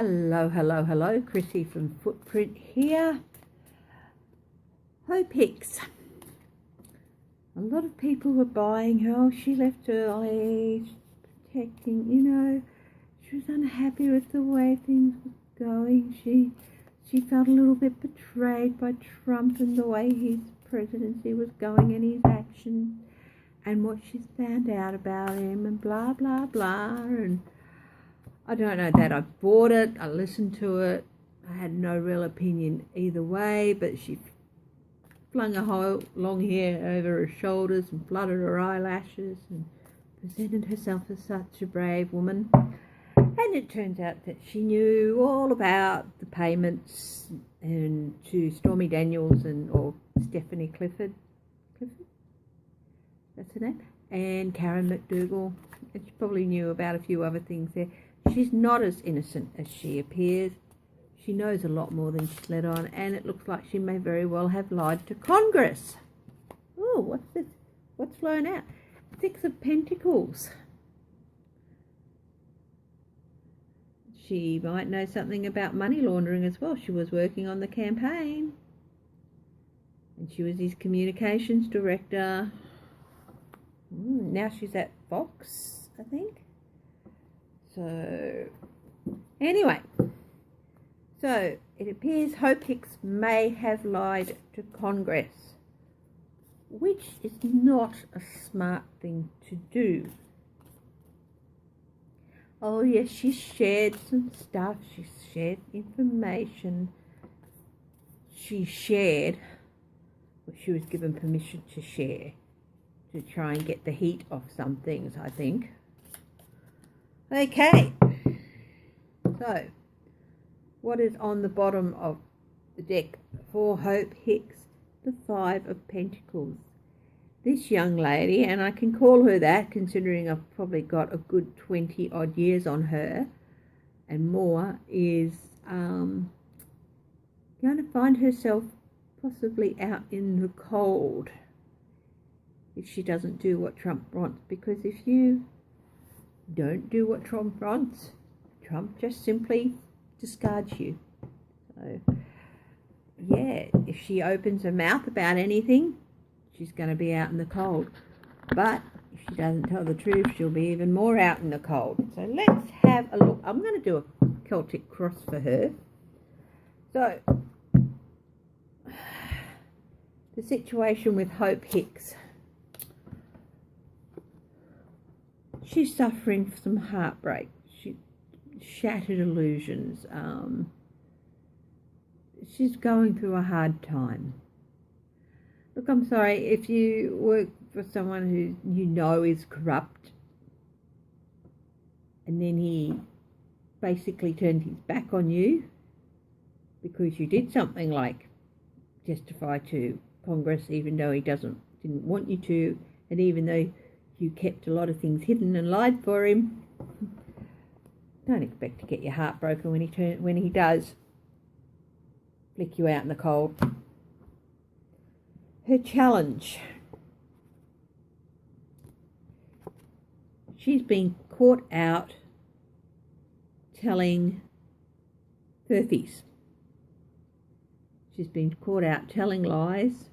Hello, hello, hello. Chrissy from Footprint here. Hope Hicks. A lot of people were buying her. Oh, she left early, protecting, she was unhappy with the way things were going. She felt a little bit betrayed by Trump and the way his presidency was going and his actions and what she's found out about him and blah, blah, blah. And I don't know that I bought it. I listened to it. I had no real opinion either way, but she flung her whole long hair over her shoulders and fluttered her eyelashes and presented herself as such a brave woman. And it turns out that she knew all about the payments and to Stormy Daniels or Stephanie Clifford, that's her name, and Karen McDougal. And she probably knew about a few other things there. She's not as innocent as she appears. She knows a lot more than she's let on, and it looks like she may very well have lied to Congress. Oh, what's this? What's flown out? 6 of Pentacles. She might know something about money laundering as well. She was working on the campaign, and she was his communications director. Now she's at Fox, I think. So, anyway, so it appears Hope Hicks may have lied to Congress, which is not a smart thing to do. Oh yes, she shared some stuff, she shared information, she shared what she was given permission to share to try and get the heat off some things, I think. Okay, so what is on the bottom of the deck for Hope Hicks? The 5 of Pentacles. This young lady, and I can call her that considering I've probably got a good 20 odd years on her and more, is going to find herself possibly out in the cold if she doesn't do what Trump wants. Because if you don't do what Trump wants, Trump just simply discards you. So yeah, if she opens her mouth about anything, she's going to be out in the cold. But if she doesn't tell the truth, she'll be even more out in the cold. So let's have a look. I'm going to do a Celtic cross for her. So the situation with Hope Hicks. She's suffering some heartbreak. She shattered illusions. She's going through a hard time. Look, I'm sorry, if you work for someone who you know is corrupt and then he basically turned his back on you because you did something like testify to Congress even though he didn't want you to, and even though you kept a lot of things hidden and lied for him, don't expect to get your heart broken when he does flick you out in the cold. Her challenge. She's been caught out telling furphies. She's been caught out telling lies,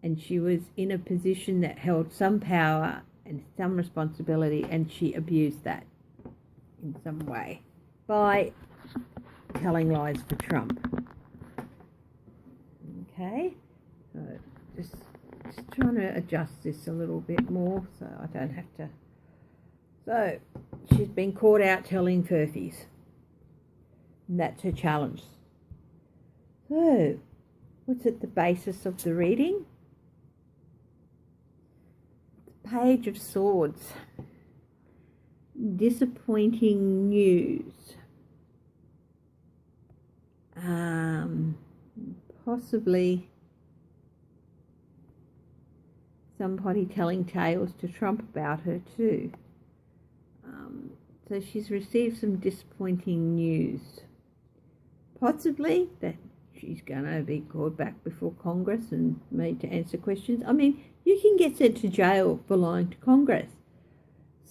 and she was in a position that held some power and some responsibility, and she abused that in some way by telling lies for Trump. Okay, so just trying to adjust this a little bit more so I don't have to. So she's been caught out telling furphies, and that's her challenge. So what's at the basis of the reading? The Page of Swords. Disappointing news. Possibly somebody telling tales to Trump about her too. So she's received some disappointing news. Possibly that she's going to be called back before Congress and made to answer questions. I mean, you can get sent to jail for lying to Congress.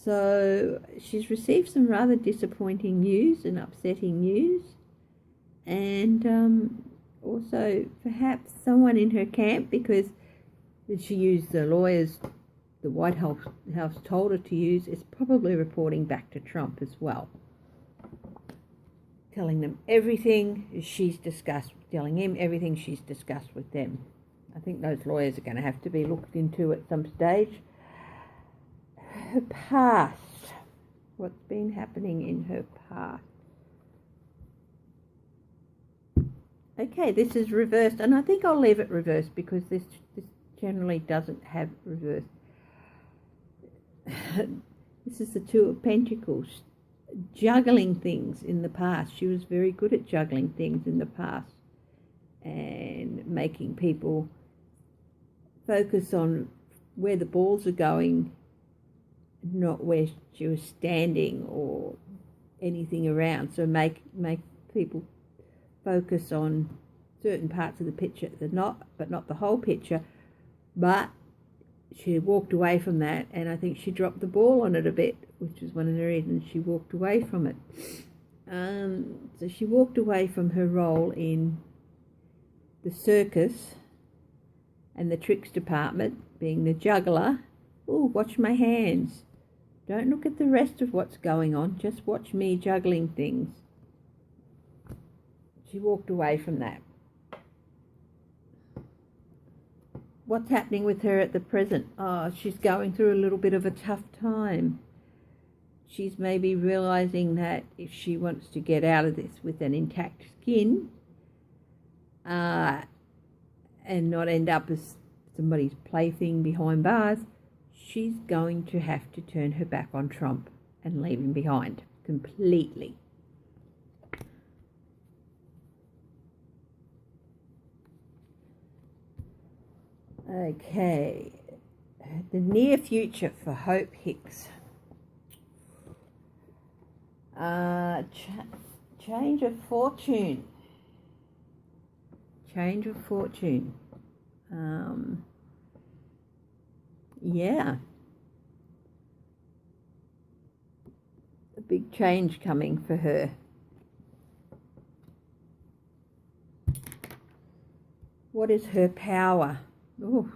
So she's received some rather disappointing news and upsetting news, and also perhaps someone in her camp, because she used the lawyers the White House told her to use, is probably reporting back to Trump as well, telling him everything she's discussed with them. I think those lawyers are going to have to be looked into at some stage. Her past. What's been happening in her past? Okay, this is reversed, and I think I'll leave it reversed because this generally doesn't have reverse. This is the Two of Pentacles. Juggling things in the past. She was very good at juggling things in the past and making people focus on where the balls are going, not where she was standing or anything around. So make people focus on certain parts of the picture, but not the whole picture. But she walked away from that, and I think she dropped the ball on it a bit, which is one of the reasons she walked away from it. So she walked away from her role in the circus and the tricks department, being the juggler. Oh, watch my hands. Don't look at the rest of what's going on. Just watch me juggling things. She walked away from that. What's happening with her at the present? Oh, she's going through a little bit of a tough time. She's maybe realizing that if she wants to get out of this with an intact skin, and not end up as somebody's plaything behind bars, she's going to have to turn her back on Trump and leave him behind completely. Okay, the near future for Hope Hicks. Change of fortune. Change of fortune. Yeah. A big change coming for her. What is her power? Oh.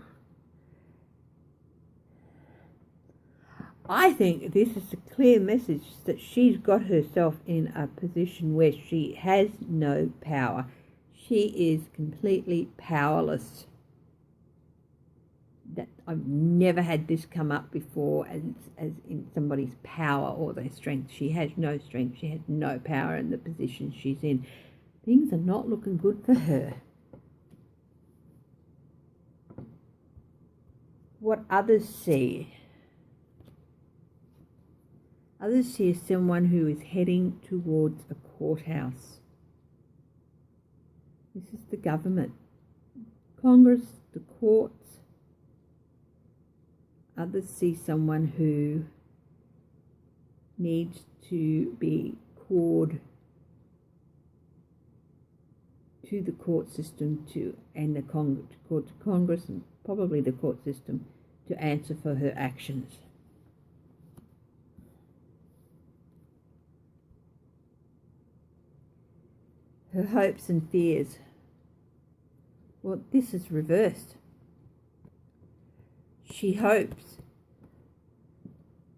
I think this is a clear message that she's got herself in a position where she has no power. She is completely powerless. That I've never had this come up before as in somebody's power or their strength. She has no strength. She has no power in the position she's in. Things are not looking good for her. What others see someone who is heading towards a courthouse. This is the government, Congress, the courts. Others see someone who needs to be called to the court system and the Congress and probably the court system to answer for her actions. Her hopes and fears. Well, this is reversed. She hopes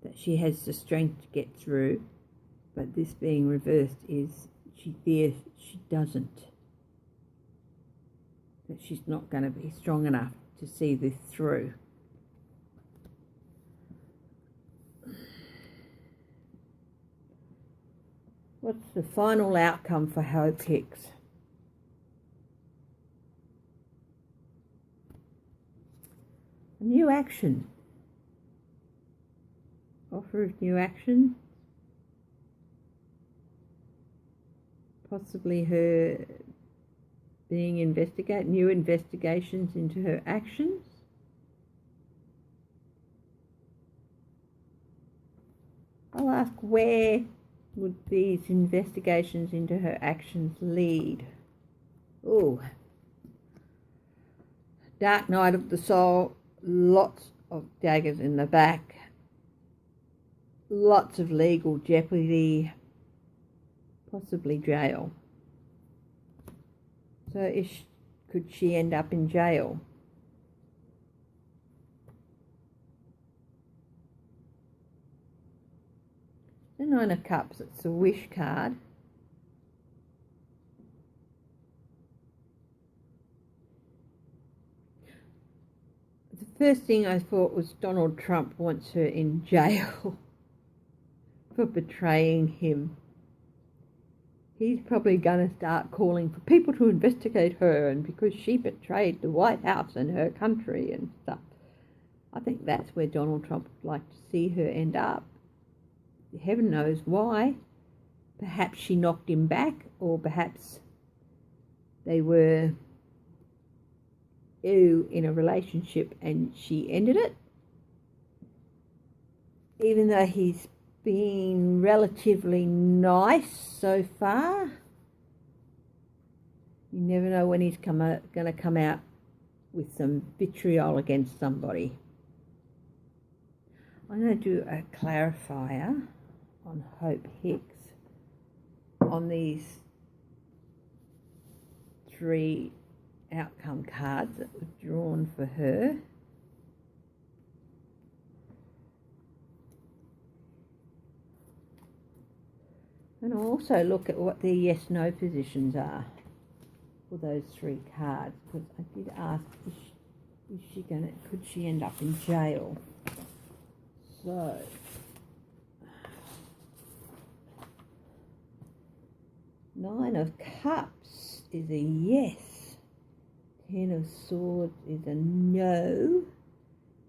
that she has the strength to get through, but this being reversed is she fears she doesn't. That she's not going to be strong enough to see this through. What's the final outcome for Hope Hicks? A new action. Offer of new action. Possibly her being investigated, new investigations into her actions. I'll ask, where would these investigations into her actions lead? Oh, dark night of the soul, lots of daggers in the back. lots of legal jeopardy, possibly jail. So could she end up in jail? The Nine of Cups, it's a wish card. The first thing I thought was Donald Trump wants her in jail for betraying him. He's probably going to start calling for people to investigate her, and because she betrayed the White House and her country and stuff. I think that's where Donald Trump would like to see her end up. Heaven knows why. Perhaps she knocked him back, or perhaps they were in a relationship and she ended it. Even though he's been relatively nice so far, you never know when he's going to come out with some vitriol against somebody. I'm going to do a clarifier on Hope Hicks on these 3 outcome cards that were drawn for her. And I'll also look at what their yes-no positions are for those 3 cards, because I did ask, could she end up in jail? So, Nine of Cups is a yes. 10 of Swords is a no.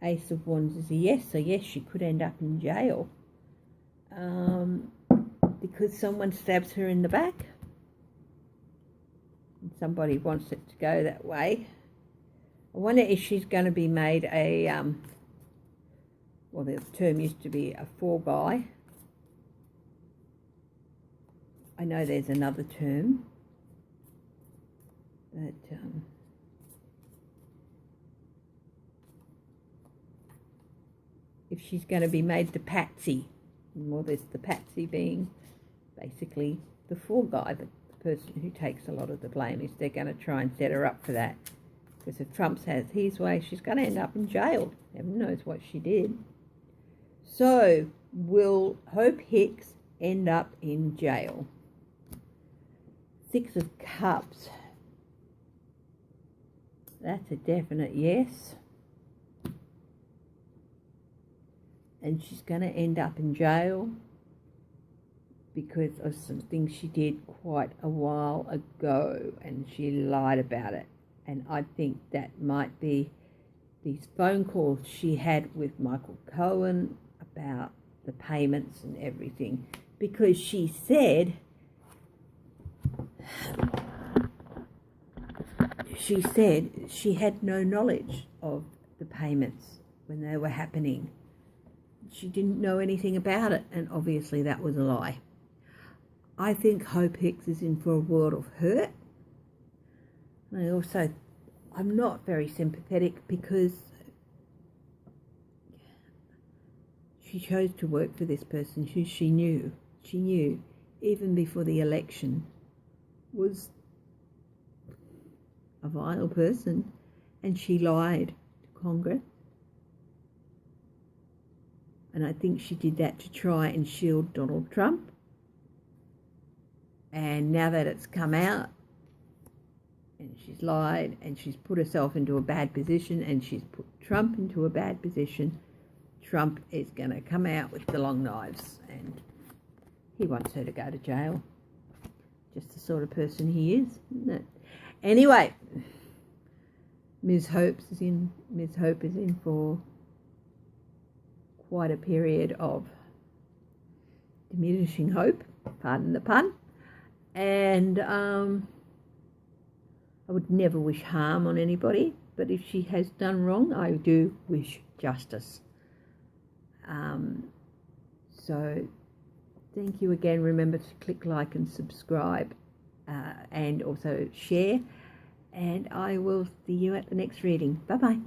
Ace of Wands is a yes. So yes, she could end up in jail. Because someone stabs her in the back. And somebody wants it to go that way. I wonder if she's going to be made a, well, the term used to be a fall guy. I know there's another term. But, if she's going to be made the patsy, well, there's the patsy being basically the fall guy, the person who takes a lot of the blame, is they're going to try and set her up for that. Because if Trump has his way, she's going to end up in jail. Heaven knows what she did. So, will Hope Hicks end up in jail? 6 of Cups. That's a definite yes. And she's going to end up in jail because of some things she did quite a while ago, and she lied about it. And I think that might be these phone calls she had with Michael Cohen about the payments and everything, because she said she had no knowledge of the payments when they were happening. She didn't know anything about it, and obviously that was a lie. I think Hope Hicks is in for a world of hurt. And I'm not very sympathetic, because she chose to work for this person who she knew even before the election was a vile person, and she lied to Congress. And I think she did that to try and shield Donald Trump. And now that it's come out, and she's lied, and she's put herself into a bad position, and she's put Trump into a bad position, Trump is going to come out with the long knives, and he wants her to go to jail. Just the sort of person he is, isn't it? Anyway, Ms. Hope is in for quite a period of diminishing hope, pardon the pun, and I would never wish harm on anybody, but if she has done wrong, I do wish justice. So thank you again. Remember to click like and subscribe, and also share, and I will see you at the next reading. Bye bye.